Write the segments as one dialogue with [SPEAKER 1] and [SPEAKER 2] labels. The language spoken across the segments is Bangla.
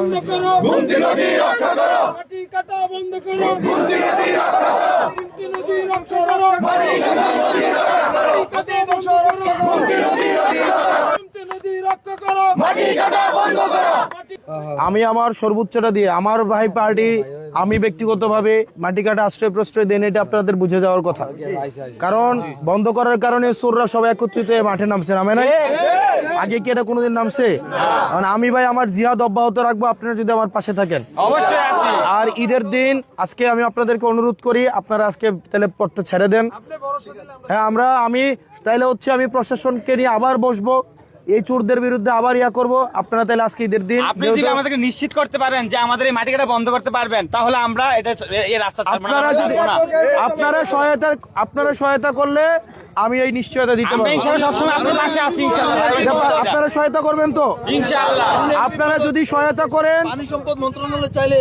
[SPEAKER 1] বন্ধ করো,
[SPEAKER 2] গুমতি নদী রক্ষা করো,
[SPEAKER 1] মাটি কাটা বন্ধ করো,
[SPEAKER 2] গুমতি নদী রক্ষা করো,
[SPEAKER 1] গুমতি নদী রক্ষা করো,
[SPEAKER 2] মাটি কাটা নদী রক্ষা করো,
[SPEAKER 1] মাটি কাটা বন্ধ করো,
[SPEAKER 2] গুমতি নদী রক্ষা করো,
[SPEAKER 1] গুমতি নদী রক্ষা করো,
[SPEAKER 2] মাটি কাটা বন্ধ করো।
[SPEAKER 3] আমি আমার সর্বোচ্চটা দিয়ে আমার ভাই পার্টি আমি ব্যক্তিগতভাবে মাটি কাটা আশ্রয় প্রশ্রয় দেন, এটা আপনাদের বুঝে যাওয়ার কথা। কারণ বন্ধ করার কারণে চোররা সবাই একত্রিত হয়ে মাঠে নামছে, নামে না? আগে কি এটা কোনোদিন নামছে? কারণ আমি ভাই আমার জিহাদ অব্যাহত রাখবো আপনারা যদি আমার পাশে থাকেন।
[SPEAKER 4] অবশ্যই আছি।
[SPEAKER 3] আর ঈদের দিন আজকে আমি আপনাদেরকে অনুরোধ করি, আপনারা আজকে তাহলে পড়তে ছেড়ে দেন। হ্যাঁ, আমি তাইলে হচ্ছে আমি প্রশাসনকে নিয়ে আবার বসবো, এই চোরদের বিরুদ্ধে আবার করব। আপনারা তাহলে আজকে ঈদের দিন
[SPEAKER 4] আপনি যদি আমাদেরকে নিশ্চিত করতে পারেন যে আমাদের এই মাটি কাটা বন্ধ করতে পারবেন, তাহলে আমরা এটা এই রাস্তা ছাড়বো না।
[SPEAKER 3] আপনারা যদি আপনারা সহায়তা করলে আমি এই নিশ্চয়তা দিতে
[SPEAKER 4] আমরা
[SPEAKER 3] পারবো।
[SPEAKER 4] ইনশাআল্লাহ সবসময় আপনার পাশে আছি ইনশাআল্লাহ।
[SPEAKER 3] আপনারা সহায়তা করবেন তো?
[SPEAKER 4] ইনশাআল্লাহ।
[SPEAKER 3] আপনারা যদি সহায়তা করেন,
[SPEAKER 5] পানি সম্পদ মন্ত্রণালয় চাইলে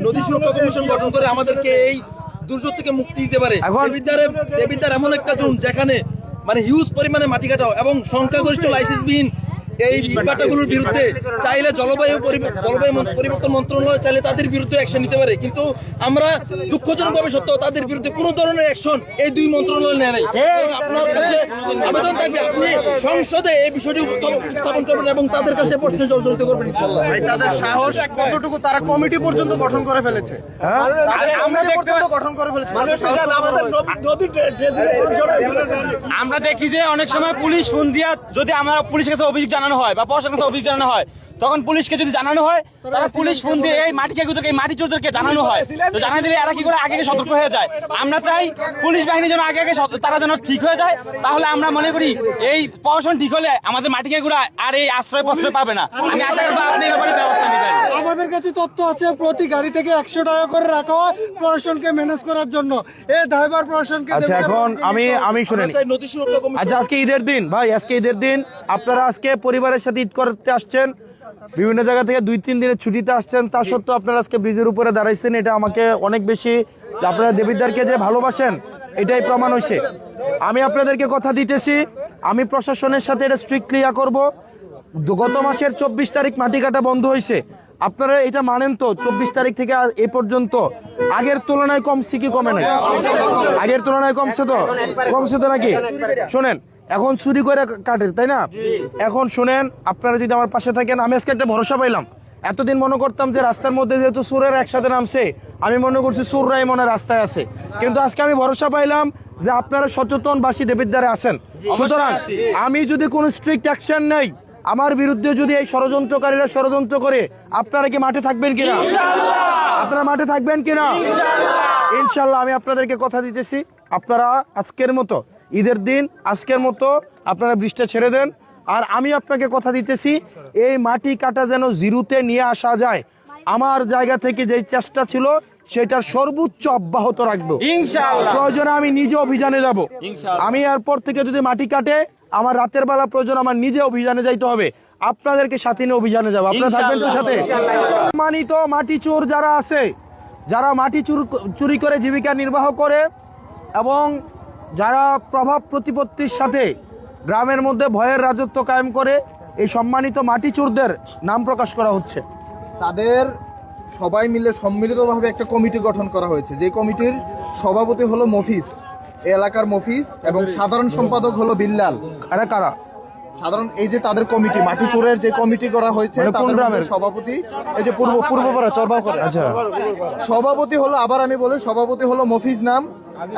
[SPEAKER 5] নদী সুরক্ষা কমিশন গঠন করে আমাদেরকে এই দুর্যোগ থেকে মুক্তি দিতে পারে।
[SPEAKER 3] এখন
[SPEAKER 5] দেবিদ্বার এমন একটা জোন যেখানে মানে হিউজ পরিমাণে মাটি কাটা এবং সংখ্যাগরিষ্ঠ লাইসেন্সবিহীন এই ইটভাটাগুলোর বিরুদ্ধে চাইলে জলবায়ু পরিবর্তন মন্ত্রণালয় চাইলে তাদের বিরুদ্ধে অ্যাকশন নিতে পারে, কিন্তু আমরা দুঃখজনকভাবে সত্য তাদের বিরুদ্ধে কোনো ধরনের অ্যাকশন এই দুই মন্ত্রণালয় নেয় নাই। আপনার কাছে আবেদন থাকবে আপনি সংসদে এই বিষয়টি উত্থাপন করবেন এবং তাদের কাছে প্রশ্নে জড়িত করবেন ইনশাআল্লাহ।
[SPEAKER 6] তাদের সাহস কতটুকু, তারা কমিটি পর্যন্ত গঠন করে ফেলেছে।
[SPEAKER 4] আমরা দেখতে
[SPEAKER 6] গঠন করে ফেলেছে।
[SPEAKER 4] আমরা দেখি যে অনেক সময় পুলিশ ফোন দিয়া যদি আমরা পুলিশের কাছে অভিযোগ জানানো হয় বা প্রশাসনের কাছে অভিযোগ জানানো হয়, তখন পুলিশকে যদি জানানো হয় তাহলে পুলিশ ফোন দিয়ে এই মাটি কাগুদেরকে এই মাটি চোরদেরকে জানানো হয়। তো জানা দিলে এরা কি করে আগে সতর্ক হয়ে যায়। আমরা চাই পুলিশ বাহিনী যেন আগে তারা যেন ঠিক হয়ে যায়। তাহলে আমরা মনে করি এই প্রশাসন ঠিক হলে আমাদের মাটি কাগুরা আর এই আশ্রয় প্রশ্রয় পাবে না। আমি আশা করবো আপনি এই ব্যাপারে ব্যবস্থা নেবেন।
[SPEAKER 6] আমাদের কাছে তথ্য আছে প্রতি গাড়ি থেকে 100 টাকা করে রাখা হয় প্রশাসনকে ম্যানেজ করার জন্য। এই দায়ভার প্রশাসনকে।
[SPEAKER 3] আচ্ছা এখন আমি শুনেন,
[SPEAKER 5] নদী সুরক্ষা কমিশন
[SPEAKER 3] আচ্ছা আজকে ঈদের দিন ভাই, আজকে ঈদের দিন আপনারা আজকে পরিবারের সাথে ঈদ করতে আসছেন, বিভিন্ন জায়গা থেকে 2-3 দিনের ছুটিতে আসছেন, তা সত্ত্বেও আপনারা আজকে ব্রিজের উপরে দাঁড়াইছেন। এটা আমাকে অনেক বেশি আপনারা দেবিদ্বারকে যে ভালোবাসেন এটাই প্রমাণ হয়েছে। আমি আপনাদেরকে কথা দিতেছি, আমি প্রশাসনের সাথে এটা স্ট্রিক্টলি করব। গত মাসের 24 তারিখ মাটি কাটা বন্ধ হয়েছে, আপনারা এটা মানেন তো? 24 তারিখ থেকে এ পর্যন্ত আগের তুলনায় কমছে কি কমে নাই? আগের তুলনায় কমছে তো নাকি? শোনেন, এখন চুরি করে কাটে, তাই না? এখন শোনেন, আপনারা যদি আমার পাশে থাকেন, আমি আজকে একটা ভরসা পাইলাম। এতদিন মনে করতাম যে রাস্তার মধ্যে যেহেতু চোরের একসাথে নামছে, আমি মনে করছি চোররাই মনে রাস্তায় আছে, কিন্তু আজকে আমি ভরসা পাইলাম যে আপনারা সচেতনবাসী দেবিদ্বারে আছেন। সুতরাং আমি যদি কোনো স্ট্রিক্ট অ্যাকশন নেই, আমার বিরুদ্ধে যদি এই ষড়যন্ত্রকারীরা ষড়যন্ত্র করে, আপনারা কি মাঠে থাকবেন কিনা? আপনারা মাঠে থাকবেন কিনা? ইনশাল্লাহ আমি আপনাদেরকে কথা দিতেছি, আপনারা আজকের মতো ঈদের দিন আজকের মতো আপনারা বৃষ্টি ছেড়ে দেন। আর আমি আপনাকে কথা দিতেছি, এই মাটি কাটা যেন জিরোতে নিয়ে আসা যায়। আমার জায়গা থেকে যে চেষ্টা ছিল সেটার সর্বোচ্চ অব্যাহত রাখবো
[SPEAKER 4] ইনশাআল্লাহ।
[SPEAKER 3] প্রয়োজনে আমি নিজে অভিযানে যাব। আমি এরপর থেকে যদি মাটি কাটে, আমার রাতের বেলা প্রয়োজন আমার নিজে অভিযানে যাইতে হবে, আপনাদেরকে সাথে নিয়ে অভিযানে যাবো। আপনারা থাকবেন তো সাথে? সম্মানিত মাটি চোর যারা আছে, যারা মাটি চুরি করে জীবিকা নির্বাহ করে এবং যারা প্রভাব প্রতিপত্তির সাথে গ্রামের মধ্যে ভয়ের রাজত্ব কায়েম করে, এই সম্মানিত মাটি চোরদের নাম প্রকাশ করা হচ্ছে।
[SPEAKER 6] তাদের সবাই মিলে সম্মিলিতভাবে একটা কমিটি গঠন করা হয়েছে, যে কমিটির সভাপতি হলো মফিজ, এই এলাকার মফিজ, এবং সাধারণ সম্পাদক হলো বিল্লাল।
[SPEAKER 3] আরে কারা?
[SPEAKER 6] সাধারণ এই যে তাদের কমিটি, মাটি চোরের যে কমিটি করা হয়েছে,
[SPEAKER 3] মানে কোন
[SPEAKER 6] তাদের
[SPEAKER 3] গ্রামের?
[SPEAKER 6] সভাপতি এই যে পূর্বপাড়া চরবাকরে।
[SPEAKER 3] আচ্ছা,
[SPEAKER 6] সভাপতি হলো, আবার আমি বলি, সভাপতি হলো মফিজ নাম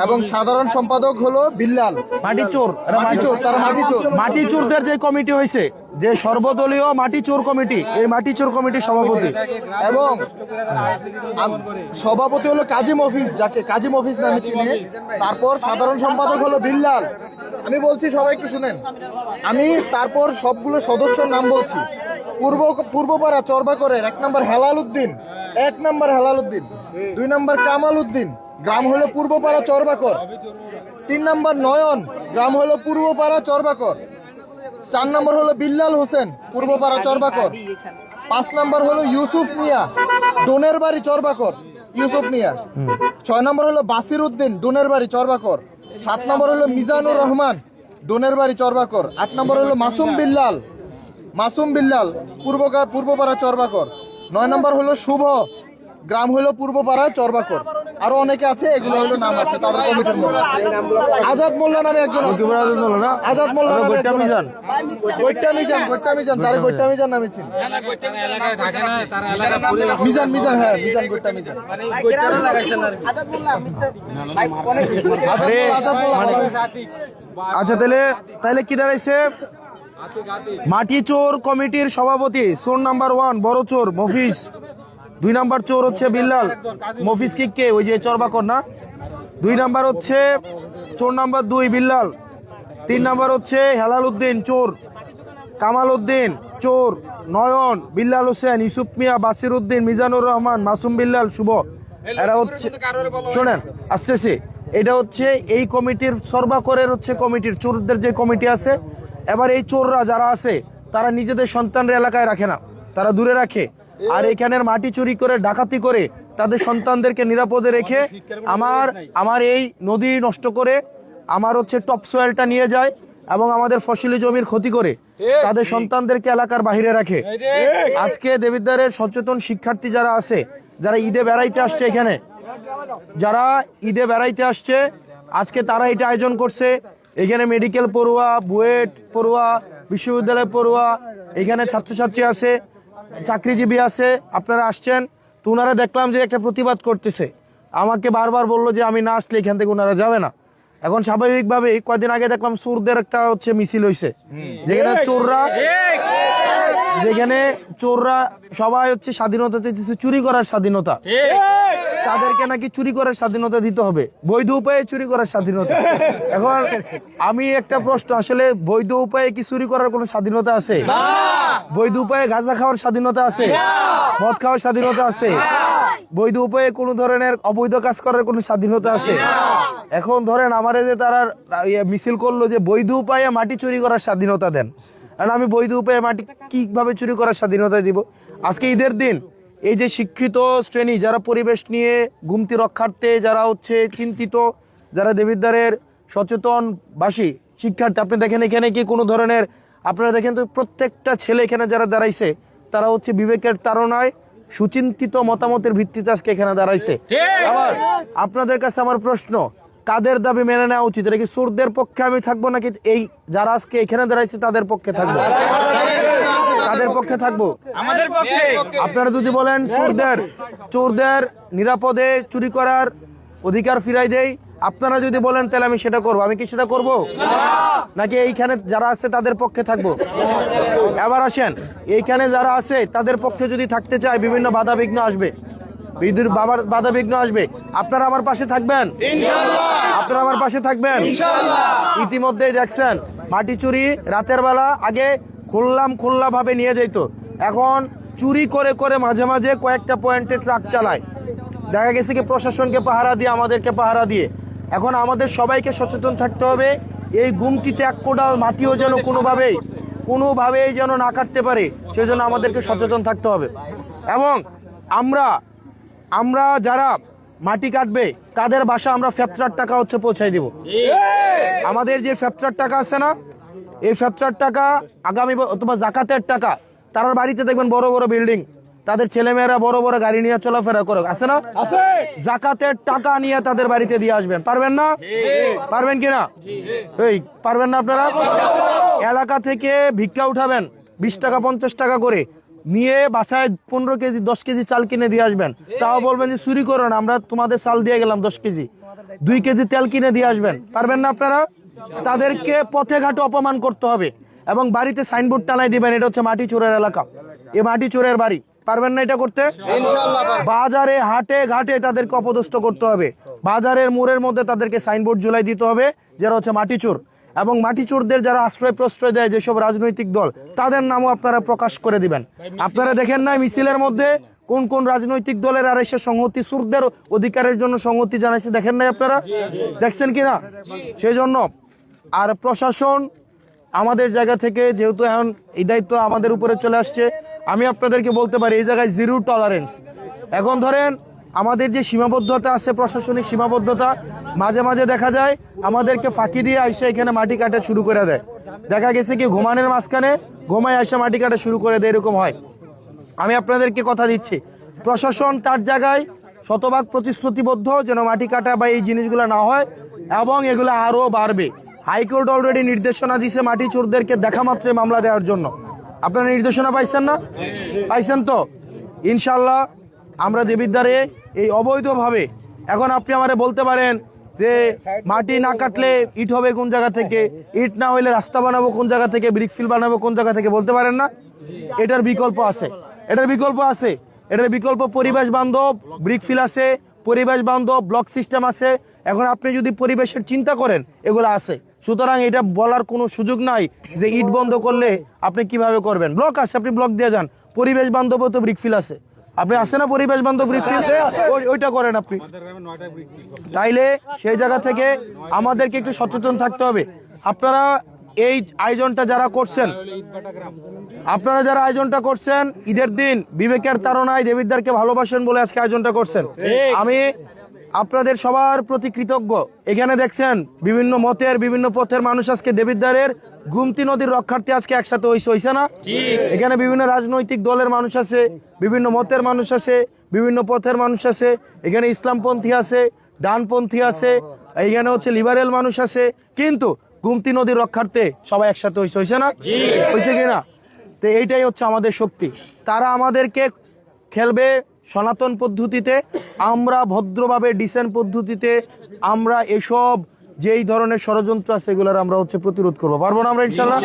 [SPEAKER 6] এবং সাধারণ সম্পাদক হলো বিল্লাল।
[SPEAKER 3] মাটি চোর,
[SPEAKER 6] মাটি চোর, তারা মাটি চোর।
[SPEAKER 3] মাটি চোরদের যে কমিটি হয়েছে, যে সর্বদলীয় মাটি চোর কমিটি, এই মাটি চোর কমিটির সভাপতি
[SPEAKER 6] এবং সভাপতি হলো কাজী মফিজ, যাকে কাজী মফিজ নামে চিনে। তারপর সাধারণ সম্পাদক হলো বিল্লাল। আমি বলছি, সবাই একটু শুনেন, আমি তারপর সবগুলো সদস্যর নাম বলছি। পূর্বপাড়া চরবাকরের 1 নম্বর হেলাল উদ্দিন, 2 নম্বর কামাল উদ্দিন, গ্রাম হলো পূর্বপাড়া চরবাকর। 3 নম্বর নয়ন, গ্রাম হলো পূর্বপাড়া চরবাকর। 4 নম্বর হলো বিল্লাল হোসেন, পূর্বপাড়া চরবাকর। 5 নম্বর হলো ইউসুফ মিয়া, ডোনের বাড়ি চরবাকর, ইউসুফ মিয়া। 6 নম্বর হলো বাসির উদ্দিন, ডোনের বাড়ি চরবাকর। 7 নম্বর হলো মিজানুর রহমান, ডোনের বাড়ি চরবাকর। 8 নম্বর হলো মাসুম বিল্লাল, পূর্বপাড়া চরবাকর। 9 নম্বর হলো শুভ, গ্রাম হলো পূর্বপাড়া চরবাকর। আরো অনেকে আছে, এগুলো হলো নাম আছে তাদের কমিটির মধ্যে। আজাদ মোল্লা নামে একজন আছে।
[SPEAKER 3] না
[SPEAKER 6] আজাদ মোল্লা নামে
[SPEAKER 3] গোটা
[SPEAKER 6] একজন
[SPEAKER 3] মিজান।
[SPEAKER 6] আছে। গোটা মিজান তার গোটা মিজান নামে ছিল। মিজান হ্যাঁ, মিজান গোটা মিজান। আজাদ মোল্লা
[SPEAKER 3] আচ্ছা তাহলে কি দাঁড়াইছে? মাটি চোর কমিটির সভাপতি চোর নাম্বার 1 বড় চোর মফিজ, 2 নাম্বার চোর হচ্ছে বিল্লাল। মফিজ কে ওই যে চরবাকর না? 2 নাম্বার হচ্ছে চোর নাম্বার 2 বিল্লাল। 3 নাম্বার হচ্ছে হেলাল উদ্দিন চোর, কামাল উদ্দিন চোর, নয়ন, বিল্লাল হোসেন, ইউসুফ মিয়া, বাসির উদ্দিন, মিজানুর রহমান, মাসুম বিল্লাল, শুভ। এরা হচ্ছে, শোনেন আসতেছে, এটা হচ্ছে এই কমিটির সর্বাকরের হচ্ছে কমিটির চোরদের যে কমিটি আছে। এবার এই চোররা যারা আছে তারা নিজেদের সন্তানরা এলাকায় রাখে না, তারা দূরে রাখে। আর এখানের মাটি চুরি করে ডাকাতি করে তাদের সন্তানদেরকে নিরাপদে রেখে আমার এই নদী নষ্ট করে আমার হচ্ছে টপ সোয়েলটা নিয়ে যায় এবং আমাদের ফসলি জমির ক্ষতি করে তাদের সন্তানদেরকে এলাকার বাইরে রাখে। আজকে দেবিদ্বারের সচেতন শিক্ষার্থী যারা আছে, যারা ঈদে বেড়াইতে আসছে, এখানে যারা ঈদে বেড়াইতে আসছে আজকে তারা এটা আয়োজন করছে। এখানে মেডিকেল পড়ুয়া, বুয়েট পড়ুয়া, বিশ্ববিদ্যালয় পড়ুয়া, এখানে ছাত্রছাত্রী আছে, চাকরিজীবী আছে, আপনারা আসছেন। তো ওনারা দেখলাম যে একটা প্রতিবাদ করতেছে, আমাকে বারবার বললো যে আমি না আসলে এখান থেকে ওনারা যাবে না। এখন স্বাভাবিকভাবে কয়েকদিন আগে দেখলাম চোরদের একটা হচ্ছে মিছিল হয়েছে, যেখানে চোররা সবাই হচ্ছে স্বাধীনতা দিতেছে, চুরি করার স্বাধীনতা। তাদেরকে নাকি চুরি করার স্বাধীনতা দিতে হবে, বৈধ উপায়ে চুরি করার স্বাধীনতা। এখন আমি একটা প্রশ্ন, আসলে বৈধ উপায়ে কি চুরি করার কোনো স্বাধীনতা আছে? বৈধ উপায়ে গাঁজা খাওয়ার স্বাধীনতা আছে? মদ খাওয়ার স্বাধীনতা আছে? বৈধ উপায়ে কোনো ধরনের অবৈধ কাজ করার কোনো স্বাধীনতা আছে? এখন ধরেন আমারে যে তারা মিছিল করলো যে বৈধ উপায়ে মাটি চুরি করার স্বাধীনতা দেন, আর আমি বৈধ উপায়ে মাটি কিভাবে চুরি করার স্বাধীনতা দিব? আজকে ঈদের দিন এই যে শিক্ষিত শ্রেণী যারা পরিবেশ নিয়ে গুমতি রক্ষার্থে, যারা হচ্ছে চিন্তিত, যারা দেবিদ্বারের সচেতনবাসী শিক্ষার্থী, আপনি দেখেন এখানে কি কোনো ধরনের, আপনারা দেখেন তো প্রত্যেকটা ছেলে এখানে যারা দাঁড়াইছে তারা হচ্ছে বিবেকের তাড়নায় সুচিন্তিত মতামতের ভিত্তিতে আজকে এখানে দাঁড়াইছে। আবার আপনাদের কাছে আমার প্রশ্ন, কাদের দাবি মেনে নেওয়া উচিত? এটা কি চোরদের পক্ষে আমি থাকবো নাকি এই যারা আজকে এখানে দাঁড়াইছে তাদের পক্ষে থাকবো? তাদের পক্ষে থাকবো,
[SPEAKER 4] আমাদের পক্ষে।
[SPEAKER 3] আপনারা যদি বলেন চোরদের নিরাপদে চুরি করার অধিকার ফিরাই দেই, আপনারা যদি বলেন তাহলে আমি সেটা করবো। আমি কি সেটা করব নাকি এইখানে যারা আছে তাদের পক্ষে থাকবো? এবার আসেন, এইখানে যারা আছে তাদের পক্ষে যদি থাকতে চায় বিভিন্ন বাধা বিঘ্ন আসবে, বাধা বিঘ্ন আসবে, আপনারা আমার পাশে থাকবেন? আপনারা আমার পাশে থাকবেন? ইতিমধ্যেই দেখছেন মাটি চুরি রাতের বেলা আগে খোল্লা ভাবে নিয়ে যেত, এখন চুরি করে করে মাঝে মাঝে কয়েকটা পয়েন্টে ট্রাক চালায়। দেখা গেছে কি প্রশাসনকে পাহারা দিয়ে, আমাদেরকে পাহারা দিয়ে। এখন আমাদের সবাইকে সচেতন থাকতে হবে, এই গুমটিতে এক কোদাল মাটিও যেন কোনোভাবেই যেন না কাটতে পারে, সেজন্য আমাদেরকে সচেতন থাকতে হবে। এবং আমরা যারা মাটি কাটবে তাদের বাসা আমরা ফেতরার টাকা হচ্ছে পৌঁছাই দিব। আমাদের যে ফেতরার টাকা আছে না, এই ফেতরার টাকা আগামী অথবা জাকাতের টাকা, তার বাড়িতে দেখবেন বড় বড় বিল্ডিং, তাদের ছেলেমেয়েরা বড় বড় গাড়ি নিয়ে চলাফেরা করে, আছে না? জাকাতের টাকা নিয়ে তাদের বাড়িতে দিয়ে আসবেন। পারবেন না? পারবেন কিনা? এই পারবেন না আপনারা? এলাকা থেকে ভিক্ষা উঠাবেন 20 টাকা 50 টাকা করে, নিয়ে বাসায় 15 কেজি 10 কেজি চাল কিনে দিয়ে আসবেন। তাও বলবেন যে চুরি করো না, আমরা তোমাদের চাল দিয়ে গেলাম 10 কেজি, 2 কেজি তেল কিনে দিয়ে আসবেন। পারবেন না আপনারা? তাদেরকে পথে ঘাটে অপমান করতে হবে এবং বাড়িতে সাইনবোর্ড টানাই দিবেন, এটা হচ্ছে মাটি চোরের এলাকা, এ মাটি চোরের বাড়ি। পারবেন না এটা করতে? বাজারে হাটে ঘাটে তাদেরকে অপদস্থ করতে হবে, বাজারের মোড়ের মধ্যে তাদেরকে সাইনবোর্ড ঝুলাই দিতে হবে যারা হচ্ছে মাটি চোর। এবং মাটি চোরদের যারা আশ্রয় প্রশ্রয় দেয় যেসব রাজনৈতিক দল, তাদের নামও আপনারা প্রকাশ করে দিবেন। আপনারা দেখেন না মিছিলের মধ্যে কোন কোন রাজনৈতিক দলের আর এসে সংহতি, চোরদের অধিকারের জন্য সংহতি জানাইছে, দেখেন নাই আপনারা? দেখছেন কিনা? সেই জন্য আর প্রশাসন আমাদের জায়গা থেকে, যেহেতু এখন এই দায়িত্ব আমাদের উপরে চলে আসছে, আমি আপনাদেরকে বলতে পারি এই জায়গায় জিরো টলারেন্স। এখন ধরেন আমাদের যে সীমাবদ্ধতা আছে, প্রশাসনিক সীমাবদ্ধতা, মাঝে মাঝে দেখা যায় আমাদেরকে ফাঁকি দিয়ে আইসা এখানে মাটি কাটা শুরু করে দেয়। দেখা গেছে কি ঘুমানোর মাঝখানে ঘুমায় আইসা মাটি কাটা শুরু করে দেয়, এরকম হয়। আমি আপনাদেরকে কথা দিচ্ছি, প্রশাসন তার জায়গায় শতভাগ প্রতিশ্রুতিবদ্ধ যেন মাটি কাটা বা এই জিনিসগুলো না হয়, এবং এগুলো আরও বাড়বে। হাইকোর্ট অলরেডি নির্দেশনা দিছে মাটি চোরদেরকে দেখা মাত্রে মামলা দেওয়ার জন্য। আপনারা নির্দেশনা পাইছেন না? পাইছেন তো? ইনশাল্লাহ আমরা দেবিদ্বারে এই অবৈধভাবে, এখন আপনি আমারে বলতে পারেন যে মাটি না কাটলে ইট হবে কোন জায়গা থেকে, ইট না হইলে রাস্তা বানাবো কোন জায়গা থেকে, ব্রিকফিল বানাবো কোন জায়গা থেকে, বলতে পারেন না? এটার বিকল্প আছে, এটার বিকল্প আছে, এটার বিকল্প পরিবেশ বান্ধব ব্রিকফিল আছে, পরিবেশ বান্ধব ব্লক সিস্টেম আছে। এখন আপনি যদি পরিবেশের চিন্তা করেন, এগুলো আছে। সুতরাং এটা বলার কোনো সুযোগ নাই যে ইট বন্ধ করলে আপনি কিভাবে করবেন। ব্লক আছে, আপনি ব্লক দিয়ে যান। পরিবেশ বান্ধব তো ব্রিকফিল আছে, আপনি আছে না পরিবেশ বান্ধব ব্রিকফিল, ওইটা করেন আপনি। তাইলে সেই জায়গা থেকে আমাদেরকে একটু সচেতন থাকতে হবে। আপনারা এই আয়োজনটা যারা করছেন, আপনারা যারা আয়োজনটা করছেন, ঈদের দিন বিবেকের তাড়নায় দেবিদ্বারকে ভালোবাসেন বলে আজকে আয়োজনটা করছেন, আমি আপনাদের সবার প্রতি কৃতজ্ঞ। এখানে দেখছেন বিভিন্ন মতের বিভিন্ন পথের মানুষ আজকে দেবিদ্বারের গুমতি নদীর রক্ষার্থে আজকে একসাথে হইছে না? এখানে বিভিন্ন রাজনৈতিক দলের মানুষ আছে, বিভিন্ন মতের মানুষ আছে, বিভিন্ন পথের মানুষ আছে। এখানে ইসলামপন্থী আছে, ডানপন্থী আছে, এইখানে হচ্ছে লিবারেল মানুষ আছে, কিন্তু গুমতি নদীর রক্ষার্থে সবাই একসাথে হইছে না? হয়েছে কিনা? তো এইটাই হচ্ছে আমাদের শক্তি। তারা আমাদেরকে খেলবে সনাতন পদ্ধতিতে, আমরা ভদ্রভাবে ডিসেন্ট পদ্ধতিতে। আমরা এসব যেই ধরনের ষড়যন্ত্র আছে এগুলোর আমরা হচ্ছে প্রতিরোধ করবো, পারবো না আমরা ইনশাল্লাহ?